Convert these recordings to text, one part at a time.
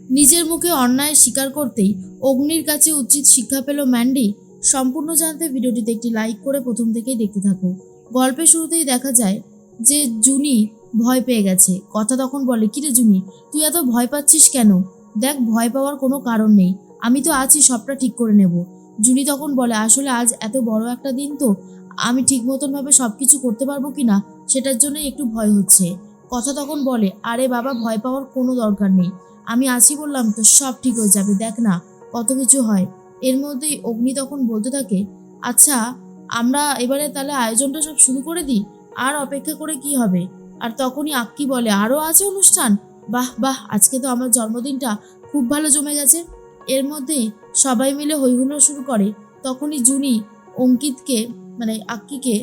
নিজের মুখে অন্যায় স্বীকার করতেই অগ্নির কাছে উচিত শিক্ষা পেল ম্যান্ডি। সম্পূর্ণ জানতে ভিডিওটিতে একটি লাইক করে প্রথম থেকেই দেখতে থাকো। গল্পের শুরুতেই দেখা যায় যে জুনি ভয় পেয়ে গেছে। কথা তখন বলে, কিরে জুনি, তুই এত ভয় পাচ্ছিস কেন? দেখ, ভয় পাওয়ার কোনো কারণ নেই, আমি তো আছি, সবটা ঠিক করে নেব। জুনি তখন বলে, আসলে আজ এত বড় একটা দিন তো, আমি ঠিক মতনভাবে সব কিছু করতে পারবো কিনা সেটার জন্যই একটু ভয় হচ্ছে। কথা তখন বলে, আরে বাবা, ভয় পাওয়ার কোনো দরকার নেই, আমি আছি বললাম তো, সব ঠিক হয়ে যাবে, দেখ না কত কিছু হয়। এর মধ্যেই অগ্নি তখন বলতে থাকে, আচ্ছা আমরা এবারে তাহলে আয়োজনটা সব শুরু করে দিই, আর অপেক্ষা করে কি হবে? আর তখনই আক্কি বলে, আরও আছে অনুষ্ঠান? বাহ বাহ, আজকে তো আমার জন্মদিনটা খুব ভালো জমে গেছে। এর মধ্যেই সবাই মিলে হইহুল্লোড় শুরু করে। তখনই জুনি অঙ্কিতকে মানে আক্কিকে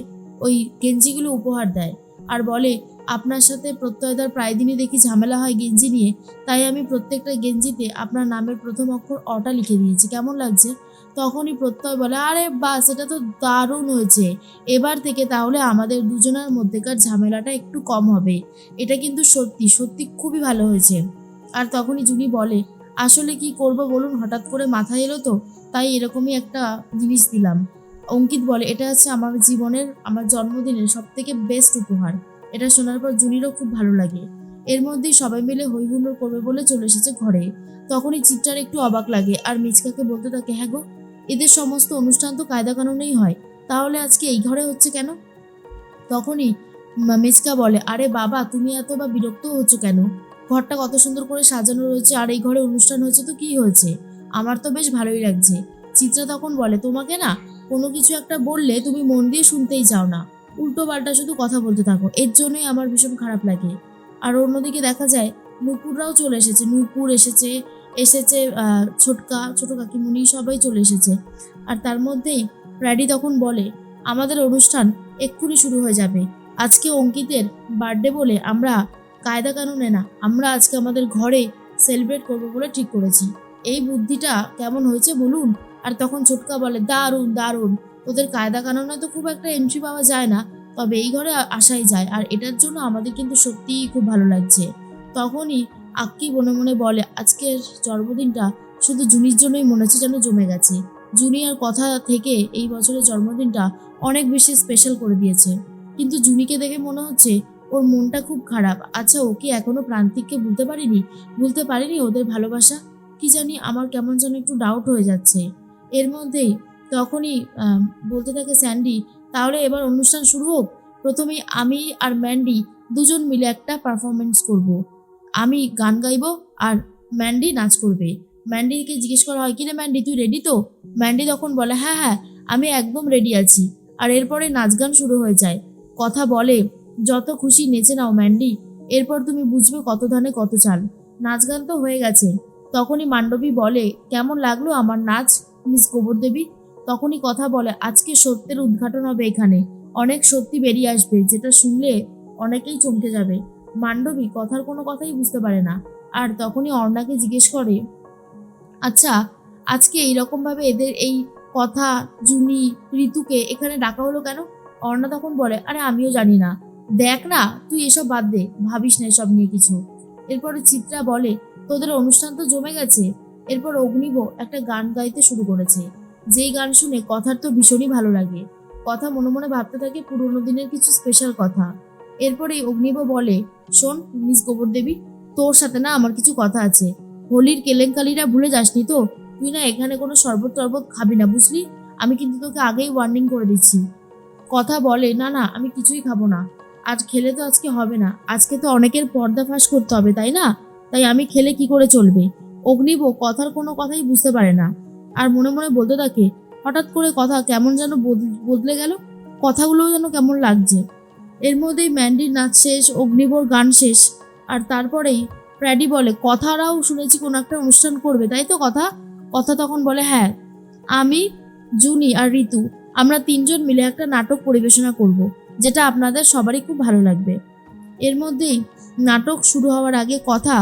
ওই গেঞ্জিগুলো উপহার দেয় আর বলে, আপনার সাথে প্রত্যয়দার প্রায় দিনই দেখি ঝামেলা হয় গেঞ্জি নিয়ে, তাই আমি প্রত্যেকটা গেঞ্জিতে আপনার নামের প্রথম অক্ষর অটা লিখে দিয়েছি, কেমন লাগছে? তখনই প্রত্যয় বলে, আরে বাস, এটা তো দারুণ হয়েছে, এবার থেকে তাহলে আমাদের দুজনের মধ্যেকার ঝামেলাটা একটু কম হবে। এটা কিন্তু সত্যি সত্যি খুবই ভালো হয়েছে। আর তখনই জুনি বলে, আসলে কি করব বলুন, হঠাৎ করে মাথায় এলো তো, তাই এরকমই একটা জিনিস দিলাম। অঙ্কিত বলে, এটা হচ্ছে আমার জীবনের, আমার জন্মদিনের সব থেকে বেস্ট উপহার। এটা শোনার পর জুনিরও খুব ভালো লাগে। এর মধ্যেই সবাই মিলে হই হুল্লোড় করবে বলে চলে এসেছে ঘরে। তখনই চিত্রার একটু অবাক লাগে আর মিচকাকে বলতে থাকে, হ্যাঁ গো, এদের সমস্ত অনুষ্ঠান তো কায়দা কানুনেই হয়, তাহলে আজকে এই ঘরে হচ্ছে কেন? তখনই মিচকা বলে, আরে বাবা, তুমি এত বা বিরক্ত হচ্ছ কেন? ঘরটা কত সুন্দর করে সাজানো রয়েছে, আর এই ঘরে অনুষ্ঠান হয়েছে তো কি হয়েছে, আমার তো বেশ ভালোই লাগছে। চিত্রা তখন বলে, তোমাকে না কোনো কিছু একটা বললে তুমি মন দিয়ে শুনতেই চাও না, উল্টো পাল্টা শুধু কথা বলতে থাকো, এর জন্যই আমার ভীষণ খারাপ লাগে। আর অন্যদিকে দেখা যায় নূপুররাও চলে এসেছে, নূপুর এসেছে, এসেছে ছোট কাকিমুনি সবাই চলে এসেছে। আর তার মধ্যেই প্র্যাডি তখন বলে, আমাদের অনুষ্ঠান এক্ষুনি শুরু হয়ে যাবে। আজকে অঙ্কিতের বার্থডে বলে আমরা কায়দা কানুনে না, আমরা আজকে আমাদের ঘরে সেলিব্রেট করবো বলে ঠিক করেছি। এই বুদ্ধিটা কেমন হয়েছে বলুন? আর তখন ছোটকা বলে, দারুণ দারুণ, ওদের কায়দা কানুনে তো খুব একটা এন্ট্রি পাওয়া যায় না, তবে এই ঘরে আসাই যায়, আর এটার জন্য আমাদের কিন্তু সত্যিই খুব ভালো লাগছে। তখনই আক্কি মনে মনে বলে, আজকের জন্মদিনটা শুধু জুনির জন্যই মনে হচ্ছে যেন জমে গেছে। জুনিয়ার কথা থেকে এই বছরের জন্মদিনটা অনেক বেশি স্পেশাল করে দিয়েছে। কিন্তু জুনিকে দেখে মনে হচ্ছে ওর মনটা খুব খারাপ। আচ্ছা, ও কি এখনো প্রান্তিককে ভুলতে পারিনি ওদের ভালোবাসা? কি জানি, আমার কেমন যেন একটু ডাউট হয়ে যাচ্ছে। এর মধ্যেই তখনই বলতে থাকে স্যান্ডি, তাহলে এবার অনুষ্ঠান শুরু হোক। প্রথমেই আমি আর ম্যান্ডি দুজন মিলে একটা পারফরমেন্স করব। আমি গান গাইবো আর ম্যান্ডি নাচ করবে। ম্যান্ডিকে জিজ্ঞেস করা হয়, কিরে ম্যান্ডি, তুই রেডি তো? ম্যান্ডি তখন বলে, হ্যাঁ হ্যাঁ, আমি একদম রেডি আছি। আর এরপরে নাচ গান শুরু হয়ে যায়। কথা বলে, যত খুশি নেচে নাও ম্যান্ডি, এরপর তুমি বুঝবে কত ধানে কত চাল। নাচ গান তো হয়ে গেছে। তখনই মান্ডবী বলে, কেমন লাগলো আমার নাচ মিস গোবর দেবী? তখনই কথা বলে, আজকে সত্যের উদ্ঘাটন হবে এখানে, অনেক সত্যি বেরিয়ে আসবে, যেটা শুনলে অনেকেই চমকে যাবে। মান্ডবী কথার কোনো কথাই বুঝতে পারে না। আর তখনই অর্ণাকে জিজ্ঞেস করে, আচ্ছা আজকে এইরকমভাবে এদের এই কথা, জুনি, ঋতুকে এখানে ডাকা হলো কেন? অর্ণা তখন বলে, আরে আমিও জানি না, দেখ না, তুই এসব বাদ দে, ভাবিস না এসব নিয়ে কিছু। এরপরে চিত্রা বলে, তোদের অনুষ্ঠান তো জমে গেছে। এরপর অগ্নিব একটা গান গাইতে শুরু করেছে, যেই গান শুনে কথার তো ভীষণই ভালো লাগে। কথা মনে মনে ভাবতে থাকে পুরোনো দিনের কিছু স্পেশাল কথা। এরপরেই অগ্নিব বলে, শোন মিস গোবর দেবী, তোর সাথে না আমার কিছু কথা আছে। হোলির কেলেঙ্কারিটা ভুলে যাসনি তো? তুই না এখানে কোনো শরবত টরবত খাবি না, বুঝলি? আমি কিন্তু তোকে আগেই ওয়ার্নিং করে দিচ্ছি। কথা বলে, না না, আমি কিছুই খাবো না, আজ খেলে তো আজকে হবে না, আজকে তো অনেকের পর্দা ফাঁস করতে হবে, তাই না? তাই আমি খেলে কি করে চলবে? অগ্নিব কথার কোনো কথাই বুঝতে পারে না, আর মনে মনে বলতে থাকে, হঠাৎ করে কথা কেমন যেন বদলে গেল, কথাগুলোও যেন কেমন লাগছে। এর মধ্যেই ম্যান্ডির নাচ শেষ, অগ্নিবর গান শেষ। আর তারপরেই প্র্যাডি বলে, কথারাও শুনেছি কোনো একটা অনুষ্ঠান করবে, তাই তো কথা? কথা তখন বলে, হ্যাঁ, আমি, জুনি আর ঋতু, আমরা তিনজন মিলে একটা নাটক পরিবেশনা করব, যেটা আপনাদের সবারই খুব ভালো লাগবে। এর মধ্যেই নাটক শুরু হওয়ার আগে কথা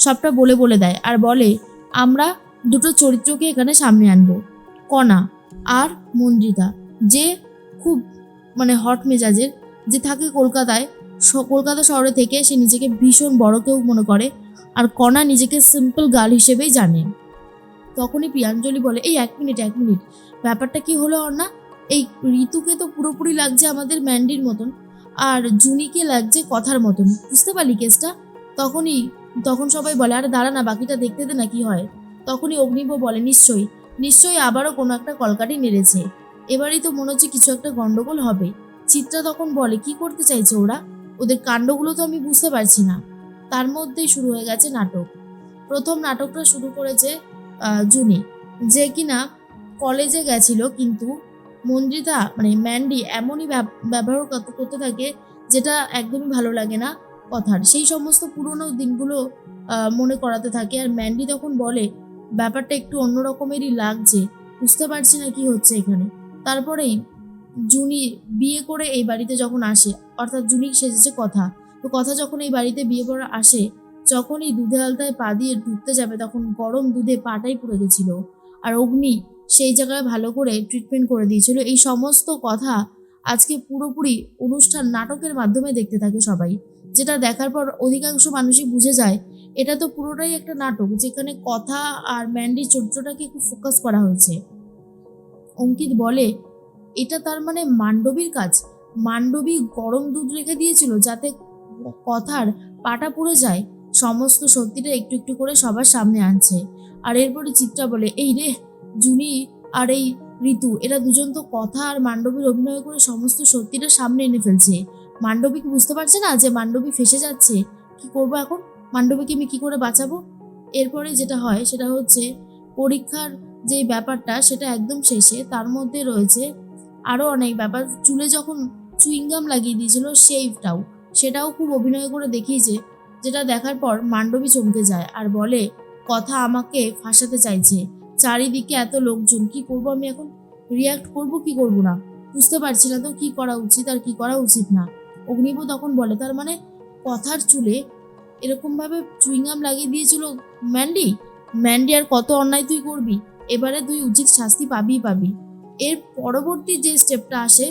সবটা বলে বলে দেয় আর বলে, আমরা দুটো চরিত্রকে এখানে সামনে আনবো, কণা আর মন্দ্রিতা, যে খুব হট মেজাজের, যে থাকে কলকাতায়। কলকাতা শহরে থেকে সে নিজেকে ভীষণ বড় কেউ মনে করে, আর কণা নিজেকে সিম্পল গার্ল হিসেবেই জানে। তখনই প্রিয়াঞ্জলি বলে, এই এক মিনিট, ব্যাপারটা কি হলো অর্ণা? এই ঋতুকে তো পুরোপুরি লাগছে আমাদের ম্যান্ডির মতন, আর জুনিকে লাগছে কথার মতন, বুঝতে পারলি কেসটা? তখন সবাই বলে, আরে দাঁড়া না, বাকিটা দেখতে দে না কি হয়। তখনই অগ্নিব বলে, নিশ্চয়ই আবারও কোনো একটা কলকাঠি নেড়েছে, এবারই তো মনে হচ্ছে কিছু একটা গন্ডগোল হবে। চিত্রা তখন বলে, কি করতে চাইছে ওরা? ওদের কাণ্ডগুলো তো আমি বুঝতে পারছি না। তার মধ্যেই শুরু হয়ে গেছে নাটক। প্রথম নাটকটা শুরু করেছে জুনি, যে কিনা কলেজে গেছিল, কিন্তু মন্দ্রিতা মানে ম্যান্ডি এমনই ব্যবহার করতে থাকে যেটা একদমই ভালো লাগে না কথার। সেই সমস্ত পুরনো দিনগুলো মনে করাতে থাকে। আর ম্যান্ডি তখন বলে, ব্যাপারটা একটু অন্য রকমেরই লাগছে, বুঝতে পারছি না কি হচ্ছে এখানে। তারপরেই জুনি বিয়ে করে এই বাড়িতে যখন আসে, অর্থাৎ জুনি সেজেছে কথা, তো কথা যখন এই বাড়িতে বিয়ে করে আসে, যখনই দুধে আলতায় পা দিয়ে ঢুকতে যাবে তখন গরম দুধে পাটাই পুড়ে গেছিল। আর অগ্নি সেই জায়গায় ভালো করে ট্রিটমেন্ট করে দিয়েছিল। এই সমস্ত কথা আজকে পুরোপুরি অনুষ্ঠান নাটকের মাধ্যমে দেখতে থাকে সবাই, যেটা দেখার পর অধিকাংশ মানুষই বুঝে যায় এটা তো পুরোটাই একটা নাটক, যেখানে কথা আর ম্যান্ডির চরিত্রটাকে খুব ফোকাস করা হয়েছে। অঙ্কিত বলে, এটা তার মানে মান্ডবীর কাজ। মান্ডবী গরম দুধ রেখে দিয়েছিল যাতে কথার পাটা পুড়ে যায়। সমস্ত সত্যিটা একটু একটু করে সবার সামনে আনছে। আর এরপরে চিত্রা বলে, এই রে, জুনি আর এই ঋতু, এরা দুজন তো কথা আর মান্ডবীর অভিনয় করে সমস্ত সত্যিটা সামনে এনে ফেলছে। মান্ডবী কি বুঝতে পারছে না যে মান্ডবী ফেসে যাচ্ছে? কি করবো এখন? মান্ডবীকে আমি কি করে বাঁচাবো? এরপরে যেটা হয় সেটা হচ্ছে পরীক্ষার যে ব্যাপারটা সেটা একদম শেষে, তার মধ্যে রয়েছে আরও অনেক ব্যাপার। চুলে যখন চুইংগাম লাগিয়ে দিয়েছিল সেটাও খুব অভিনয় করে দেখিয়েছে, যেটা দেখার পর মান্ডবী চমকে যায় আর বলে, কথা আমাকে ফাঁসাতে চাইছে। চারিদিকে এত লোকজন, কি করব আমি এখন? রিয়াক্ট করব কি করব না বুঝতে পারছি না, তো কি করা উচিত আর কি করা উচিত না। অগ্নিব তখন বলে, তার মানে কথার চুলে এরকমভাবে চুইংগাম লাগিয়ে দিয়েছিল ম্যান্ডি আর কত অন্যায় তুই করবি? এবারে তুই উচিত শাস্তি পাবি। এর পরবর্তী যে স্টেপটা আসে,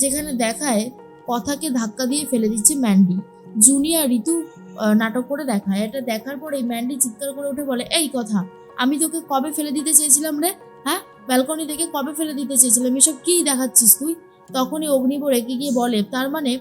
যেখানে দেখায় কথাকে ধাক্কা দিয়ে ফেলে দিচ্ছে ম্যান্ডি। জুনিয়া ঋতু নাটক করে দেখায়। এটা দেখার পরে ম্যান্ডি চিৎকার করে উঠে বলে, এই কথা, আমি তোকে কবে ফেলে দিতে চেয়েছিলাম রে? হ্যাঁ, ব্যালকনি থেকে কবে ফেলে দিতে চেয়েছিলাম? এসব কি দেখাচ্ছিস তুই? তখনই অগ্নিব রেগে গিয়ে বলে, তার মানে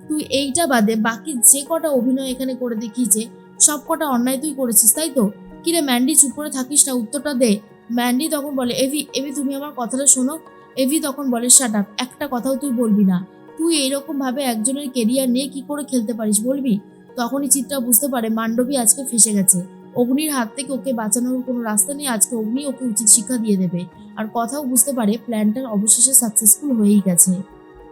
তুই এইটা বাদে বাকি যে কটা অভিনয় এখানে করে দেখিয়েছে সব কটা অন্যায় তুই করেছিস, তাই তো? কিরে ম্যান্ডি, চুপ করে থাকিস না, উত্তরটা দে। ম্যান্ডি তখন বলে, এভি তুমি আমার কথাটা শোনো। এভি তখন বলে, শাট আপ, একটা কথাও তুই বলবি না। তুই এইরকম ভাবে একজনের কেরিয়ার নিয়ে কি করে খেলতে পারিস বলবি? তখনই চিত্রা বুঝতে পারে মান্ডবী আজকে ফেসে গেছে। অগ্নির হাত থেকে ওকে বাঁচানোর কোনো রাস্তা নেই, আজকে অগ্নি ওকে উচিত শিক্ষা দিয়ে দেবে। আর কথাও বুঝতে পারে প্ল্যানটার অবশেষে সাকসেসফুল হয়েই গেছে।